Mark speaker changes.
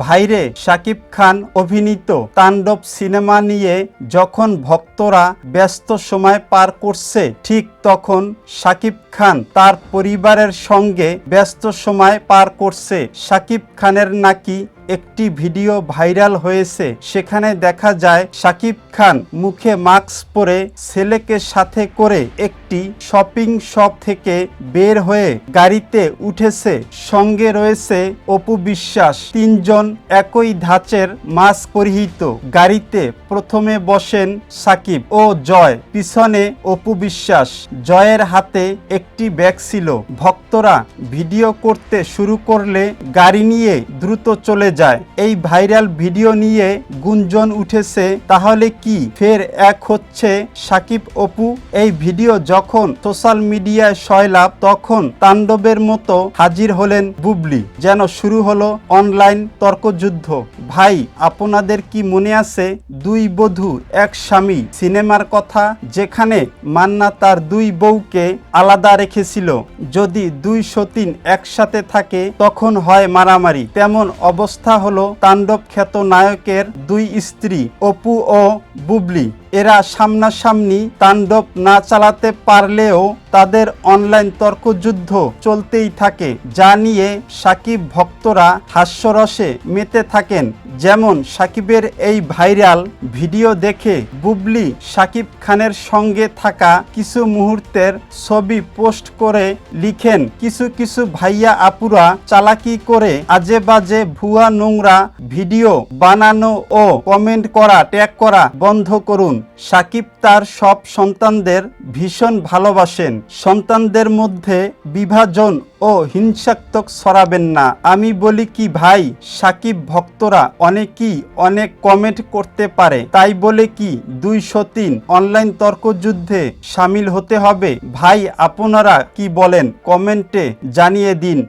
Speaker 1: ভাইরে শাকিব খান অভিনীত তাণ্ডব সিনেমা নিয়ে যখন ভক্তরা ব্যস্ত সময় পার করছে, ঠিক তখন শাকিব খান তার পরিবারের সঙ্গে ব্যস্ত সময় পার করছে। শাকিব খানের নাকি একটি ভিডিও ভাইরাল হয়েছে, সেখানে দেখা যায় শাকিব খান মুখে মাস্ক পরে ছেলেকে সাথে করে একটি শপিং শপ থেকে বের হয়ে গাড়িতে উঠেছে। সঙ্গে রয়েছে অপু বিশ্বাস। তিনজন একই ধাঁচের মাস্ক পরিহিত। গাড়িতে প্রথমে বসেন শাকিব ও জয়, পিছনে অপু বিশ্বাস। জয়ের হাতে একটি ব্যাগ ছিল। ভক্তরা ভিডিও করতে শুরু করলে গাড়ি নিয়ে দ্রুত চলে যায়। এই ভাইরাল ভিডিও নিয়ে গুঞ্জন উঠেছে, তাহলে কি ফের এক হচ্ছে শাকিব অপু? এই ভিডিও যখন সোশ্যাল মিডিয়ায় সয়লাভ, তখন তাণ্ডবের মতো হাজির হলেন বুবলি। যেন শুরু হলো অনলাইন তর্কযুদ্ধ। ভাই, আপনাদের কি মনে আছে দুই বধূ এক স্বামী সিনেমার কথা, যেখানে মান্না তার দুই বউকে আলাদা রেখেছিল? যদি দুই সতীন একসাথে থাকে তখন হয় মারামারি। তেমন অবস্থা হলো তাণ্ডব খ্যাত নায়কের দুই স্ত্রী অপু ও বুবলি। এরা সামনাসামনি তাণ্ডব না চালাতে পারলেও তাদের অনলাইন তর্কযুদ্ধ চলতেই থাকে, যা নিয়ে শাকিব ভক্তরা হাস্যরসে মেতে থাকেন। যেমন শাকিবের এই ভাইরাল ভিডিও দেখে বুবলি শাকিব খানের সঙ্গে থাকা কিছু মুহূর্তের ছবি পোস্ট করে লিখেন, কিছু কিছু ভাইয়া আপুরা চালাকি করে আজে বাজে ভুয়া নোংরা ভিডিও বানানো ও কমেন্ট করা, ট্যাগ করা বন্ধ করুন। শাকিব তার সব সন্তানদের ভীষণ ভালোবাসেন। সন্তানদের মধ্যে বিভাজন ও হিংসাত্মক ছড়াবেন না। আমি বলি কি ভাই, শাকিব ভক্তরা অনেকেই অনেক কমেন্ট করতে পারে, তাই বলে কি দুই সতীন অনলাইন তর্কযুদ্ধে সামিল হতে হবে? ভাই, আপনারা কি বলেন কমেন্টে জানিয়ে দিন।